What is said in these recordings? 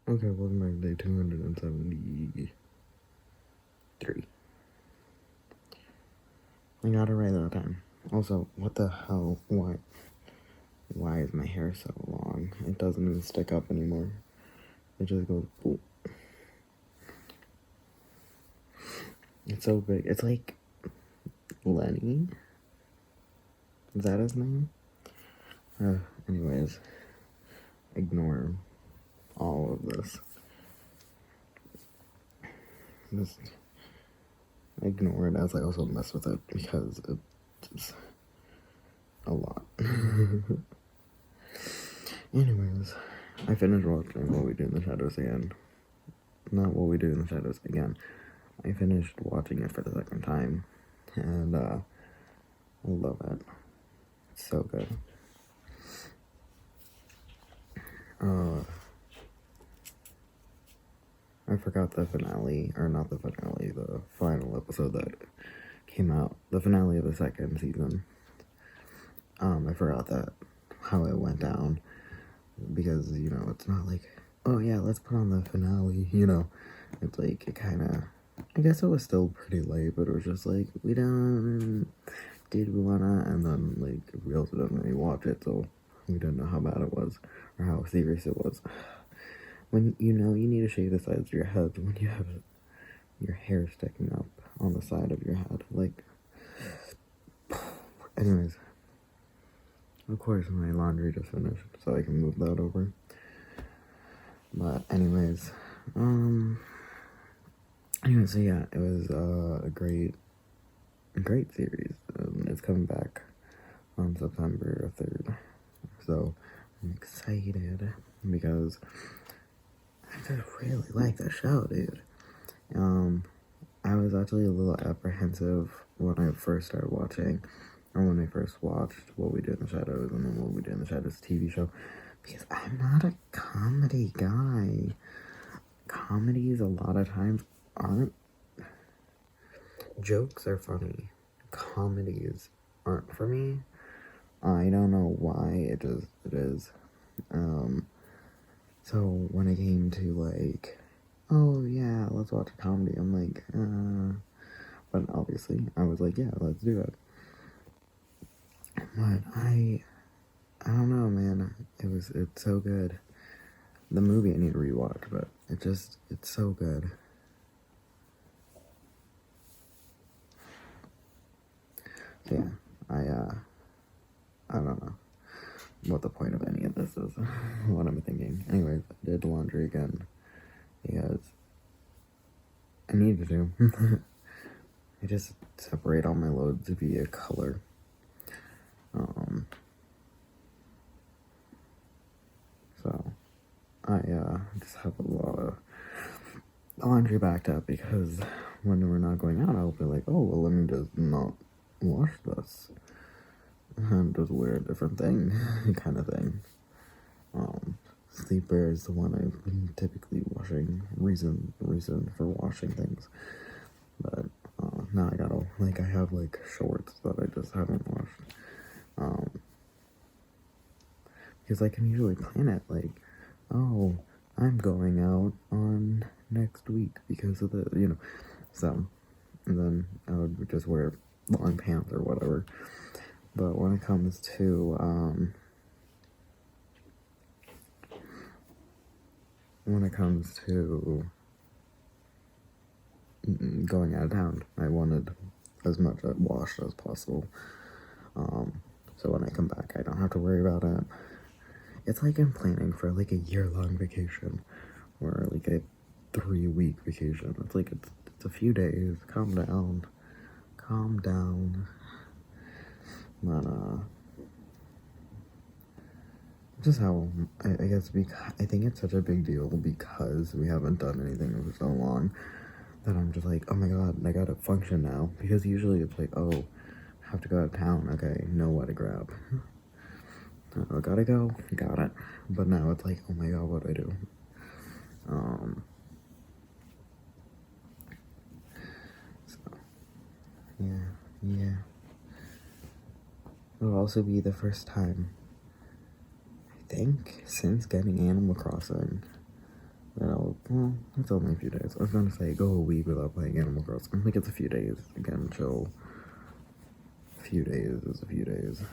Okay, welcome back to day 273. I got it right that time. Also, what the hell? Why is my hair so long? It doesn't even stick up anymore. It just goes boop. It's so big. It's like Lenny. Is that his name? Anyways, ignore all of this. Just ignore it as I also mess with it because it's a lot. Anyways, I finished watching What We Do in the Shadows again. Not What We Do in the Shadows again. I finished watching it for the second time, and I love it. It's so good. I forgot the finale, or not the finale, the final episode that came out, the finale of the second season. I forgot that, how it went down, because, you know, it's not like, oh yeah, let's put on the finale, you know, it's like, it kind of, I guess it was still pretty late, but it was just like, did we wanna, and then, like, we also didn't really watch it, so we didn't know how bad it was, or how serious it was. When, you know, you need to shave the sides of your head when you have your hair sticking up on the side of your head, like, anyways, of course, my laundry just finished, so I can move that over, but anyways, so yeah, it was, a great series. It's coming back on September 3rd, so I'm excited because I just really like the show, dude. I was actually a little apprehensive when I first started watching, or when I first watched What We Do in the Shadows and then What We Do in the Shadows TV show, because I'm not a comedy guy. Comedies a lot of times aren't, jokes are funny. Comedies aren't for me. I don't know why, it is. So when it came to like, oh yeah, let's watch a comedy, I'm like, but obviously I was like, yeah, let's do it. But I don't know, man. It's so good. The movie I need to rewatch, but it's so good. So yeah, I don't know what the point of any of this is, what I'm thinking. Anyways, I did laundry again, because I needed to. I just separate all my loads via color. So I just have a lot of laundry backed up, because when we're not going out, I'll be like, oh well, let me just not wash this and just wear a different thing, kind of thing. Sleepwear is the one I've been typically washing, reason for washing things, but now I gotta, like, I have like shorts that I just haven't washed, because I can usually plan it, like, oh, I'm going out on next week because of the, you know, so, and then I would just wear long pants or whatever. But when it comes to, going out of town, I wanted as much washed as possible, so when I come back, I don't have to worry about it. It's like I'm planning for like a year-long vacation, or like a 3-week vacation. It's like, it's a few days, calm down, but, just how, I guess, because I think it's such a big deal because we haven't done anything for so long, that I'm just like, oh my god, I gotta function now, because usually it's like, oh, have to go out of town, okay, know what to grab. Oh, gotta go, got it. But now it's like, oh my god, what do I do? So, yeah. It'll also be the first time, I think, since getting Animal Crossing, Well, it's only a few days. I was gonna say go a week without playing Animal Crossing. Like, it's a few days. Again, chill. A few days is a few days.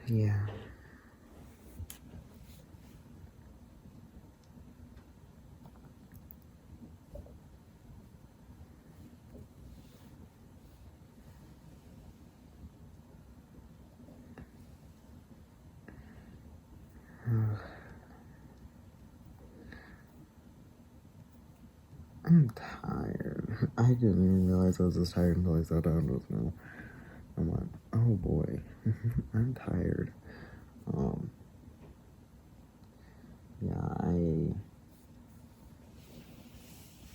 Yeah. I'm tired. I didn't even realize I was this tired until I sat down just now. I'm like, oh boy, I'm tired. Yeah, I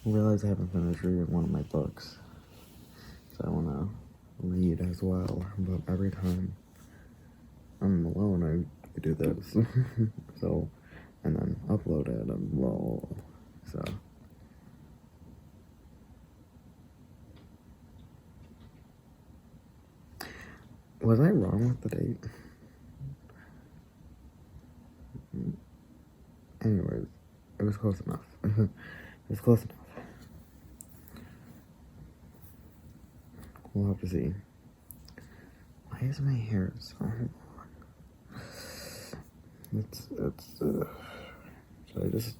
realize I haven't finished reading one of my books, so I want to read as well. But every time I'm alone, I do this. So, and then upload it and well, so. Was I wrong with the date? Anyways, it was close enough. It was close enough. We'll have to see. Why is my hair so long? Should I just...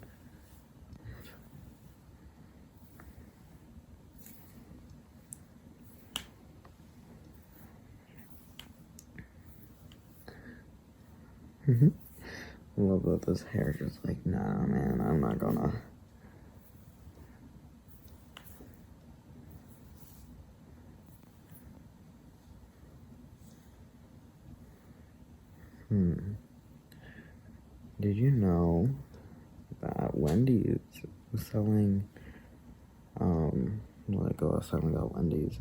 I love that this hair just like, nah, man, I'm not gonna. Did you know that Wendy's was selling, like the last time we got Wendy's,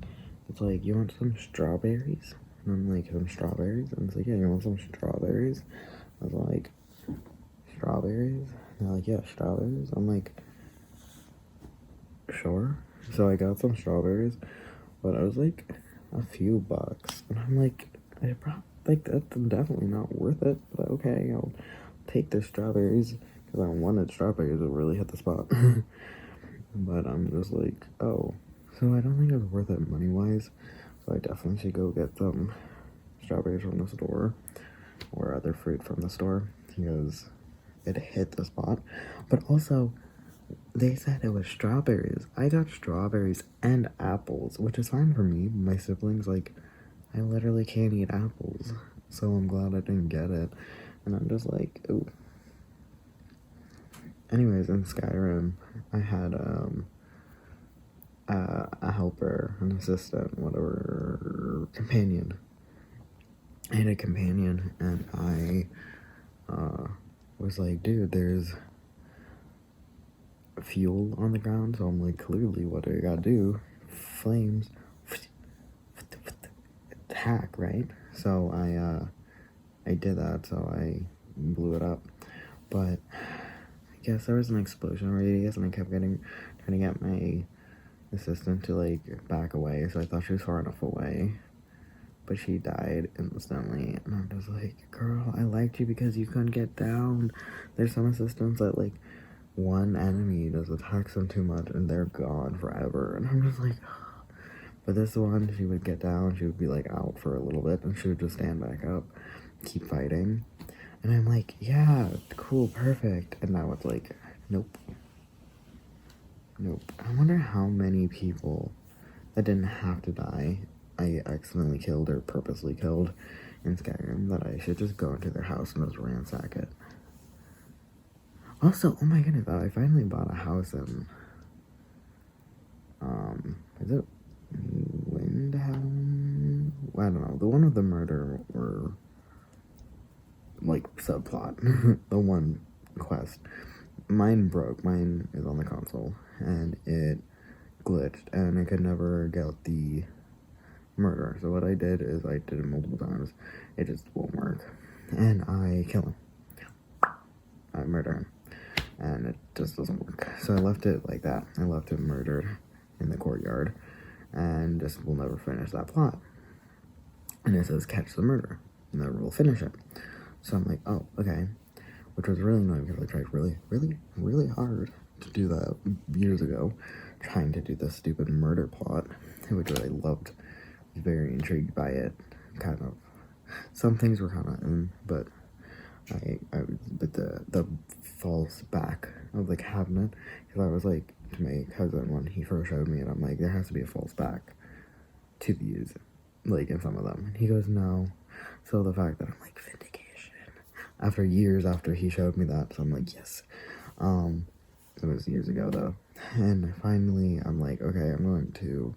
it's like, you want some strawberries? And I'm like, some strawberries? And it's like, yeah, you want some strawberries? I was like, strawberries? And they're like, yeah, strawberries. I'm like, sure. So I got some strawberries, but I was like, a few bucks. And I'm like, that's definitely not worth it. But okay, I'll take the strawberries, because I wanted strawberries to really hit the spot. But I'm just like, oh. So I don't think it's worth it money-wise. So I definitely should go get some strawberries from the store, or other fruit from the store, because it hit the spot. But also, they said it was strawberries. I got strawberries and apples, which is fine for me. My siblings, like, I literally can't eat apples, so I'm glad I didn't get it. And I'm just like, ooh. Anyways, in Skyrim, I had a helper, an assistant, whatever, companion. I had a companion, and I was like, dude, there's fuel on the ground. So I'm like, clearly, what do I gotta do? Flames, hack, right? So I did that. So I blew it up, but I guess there was an explosion radius, and I kept trying to get my assistant to like back away. So I thought she was far enough away, but she died instantly. And I'm just like, girl, I liked you because you couldn't get down. There's some assistants that like, one enemy just attacks them too much and they're gone forever. And I'm just like, but this one, she would get down, she would be like out for a little bit, and she would just stand back up, keep fighting. And I'm like, yeah, cool, perfect. And now it's like, nope. I wonder how many people that didn't have to die I accidentally killed or purposely killed in Skyrim, that I should just go into their house and just ransack it. Also, oh my goodness, I finally bought a house in, is it Windhelm? I don't know, the one with the murder, or, like, subplot, the one quest. Mine broke, mine is on the console, and it glitched, and I could never get the murder. So what I did is, I did it multiple times, it just won't work, and I kill him. I murder him, and it just doesn't work. So I left it like that. I left him murdered in the courtyard, and just will never finish that plot. And it says catch the murderer, never will finish it. So I'm like, oh, okay. Which was really annoying because I tried really, really, really hard to do that years ago, trying to do the stupid murder plot, which I loved. Was very intrigued by it. Kind of. Some things were kind of, but but the false back of the cabinet, because I was like to my cousin when he first showed me it, I'm like, there has to be a false back to these, like in some of them. And he goes, no. So the fact that I'm like, vindication after years after he showed me that, so I'm like, yes. It was years ago though, and finally I'm like, okay, I'm going to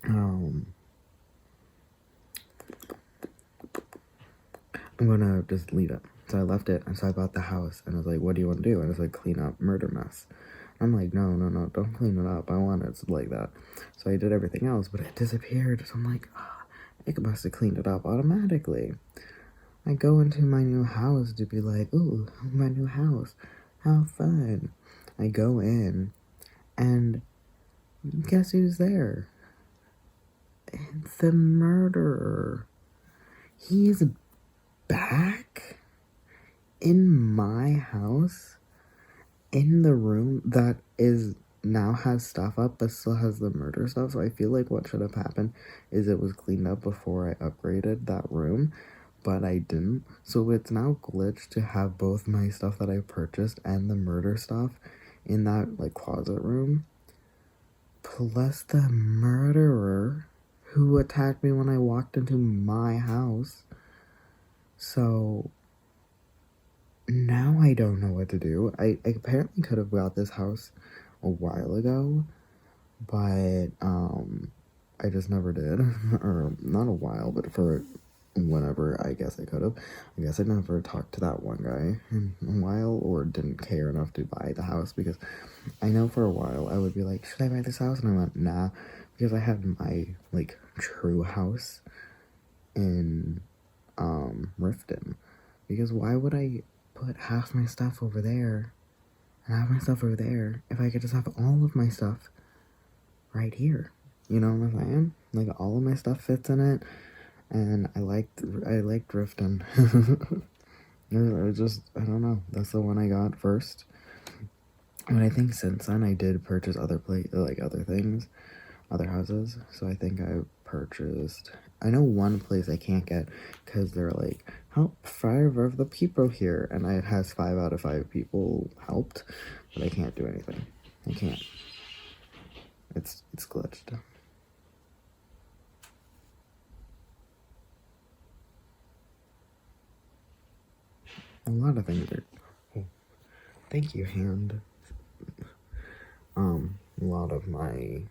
I'm gonna just leave it. So I left it, and so I bought the house, and I was like, what do you want to do? And I was like, clean up murder mess. I'm like, no, don't clean it up. I want it like that. So I did everything else, but it disappeared. So I'm like, it must have cleaned it up automatically. I go into my new house to be like, ooh, my new house. How fun. I go in, and guess who's there? It's the murderer. He's back in my house, in the room that is now has stuff up but still has the murder stuff. So I feel like what should have happened is it was cleaned up before I upgraded that room, but I didn't. So it's now glitched to have both my stuff that I purchased and the murder stuff in that like closet room, plus the murderer who attacked me when I walked into my house. So now I don't know what to do. I apparently could have got this house a while ago, but I just never did. Or not a while, but for whenever I guess I could have. I guess I never talked to that one guy in a while, or didn't care enough to buy the house, because I know for a while I would be like, should I buy this house? And I went, nah, because I had my like true house in Riften. Because why would I put half my stuff over there and half my stuff over there if I could just have all of my stuff right here? You know what I'm saying? Like, all of my stuff fits in it, and I liked Riften. I don't know. That's the one I got first. But I think since then I did purchase other other things, other houses. So I think I purchased. I know one place I can't get because they're like, help 5 of the people here, and it has 5 out of 5 people helped, but I can't do anything. I can't. It's glitched. A lot of things are. Oh, thank you, hand. A lot of my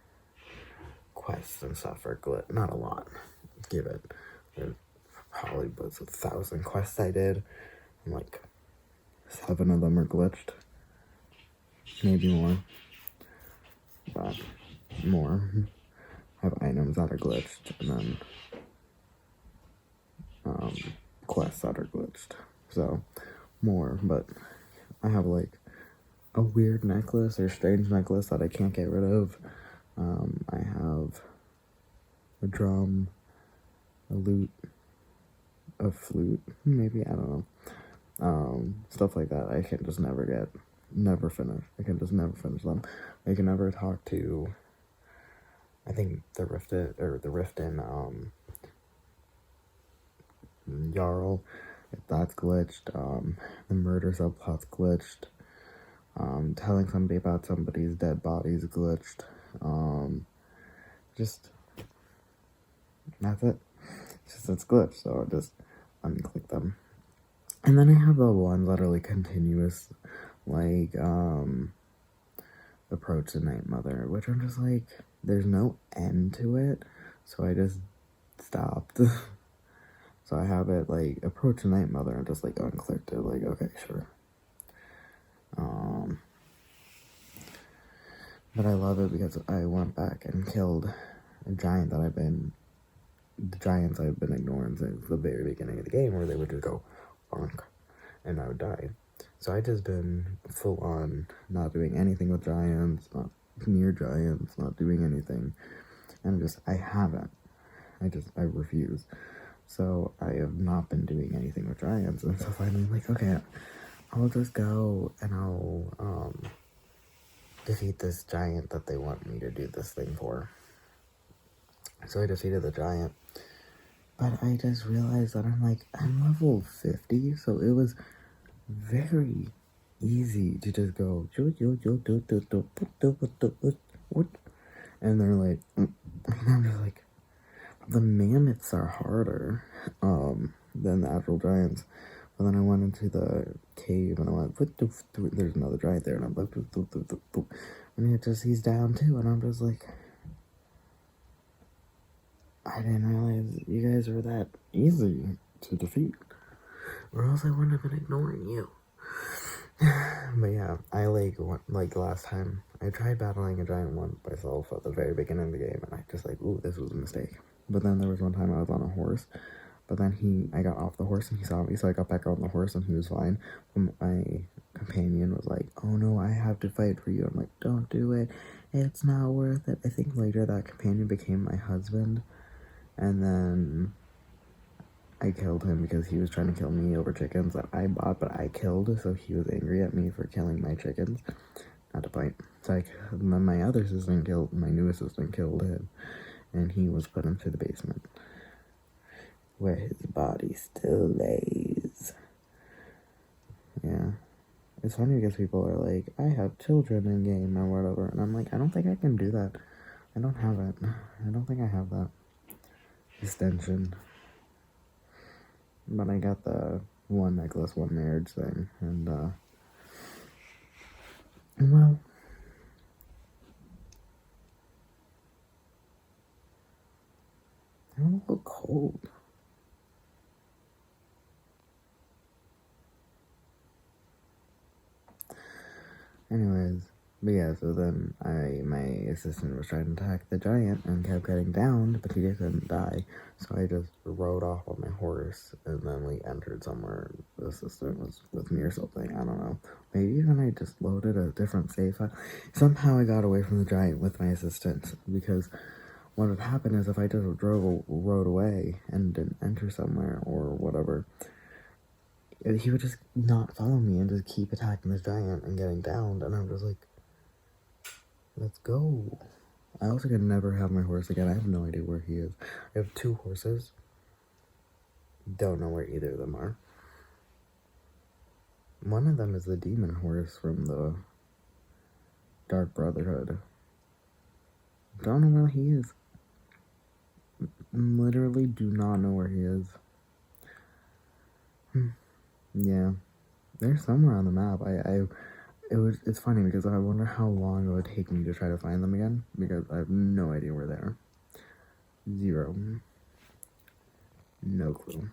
quests and stuff are glitched. Not a lot. Give it. There's probably was 1,000 quests I did, and like 7 of them are glitched. Maybe more. But more. Have items that are glitched, and then quests that are glitched. So more, but I have like a weird necklace or strange necklace that I can't get rid of. I have a drum, a lute, a flute, maybe, I don't know. Stuff like that I can just never finish. I can just never finish them. I can never talk to, I think the Riften Jarl, if that's glitched. The murder subplot's glitched. Telling somebody about somebody's dead body's glitched. Just that's it. It's glitched, so I just unclick them. And then I have the ones that are like continuous, like Approach the Night Mother, which I'm just like, there's no end to it, so I just stopped. So I have it like Approach the Night Mother and just like unclicked it, like, okay, sure. But I love it because I went back and killed a giant the giants I've been ignoring since the very beginning of the game, where they would just go bonk and I would die. So I just been full on not doing anything with giants, not near giants, not doing anything. And I haven't. I refuse. So I have not been doing anything with giants, and so finally I'm like, okay, I'll just go and I'll defeat this giant that they want me to do this thing for. So I defeated the giant, but I just realized that I'm level 50, so it was very easy to just go, and they're like, and I'm just like, the mammoths are harder than the actual giants. But then I went into the cave and I went, there's another giant there, and I'm like, and he's down too, and I'm just like, I didn't realize you guys were that easy to defeat, or else I wouldn't have been ignoring you. But yeah, I like last time I tried battling a giant one myself at the very beginning of the game, and I just like, ooh, this was a mistake. But then there was one time I was on a horse, but then I got off the horse and he saw me, so I got back on the horse and he was fine. But my companion was like, oh no, I have to fight for you. I'm like, don't do it. It's not worth it. I think later that companion became my husband, and then I killed him because he was trying to kill me over chickens that I bought, but I killed, so he was angry at me for killing my chickens. Not to point. So then my other assistant killed, my new assistant killed him, and he was put into the basement, where his body still lays. Yeah. It's funny because people are like, I have children in game or whatever, and I'm like, I don't think I can do that. I don't have it. I don't think I have that extension. But I got the one necklace, one marriage thing, and well, I'm a little cold. Anyways, but yeah, so then my assistant was trying to attack the giant and kept getting downed, but he couldn't die. So I just rode off on my horse, and then we entered somewhere. The assistant was with me or something, I don't know. Maybe then I just loaded a different save file. Somehow I got away from the giant with my assistant, because what would happen is if I just rode away and didn't enter somewhere or whatever, he would just not follow me and just keep attacking this giant and getting downed, and I'm just like, let's go. I also can never have my horse again. I have no idea where he is. I have 2 horses. Don't know where either of them are. One of them is the demon horse from the Dark Brotherhood. Don't know where he is. Literally do not know where he is. Yeah. They're somewhere on the map. It's funny because I wonder how long it would take me to try to find them again, because I have no idea where they are. 0. No clue.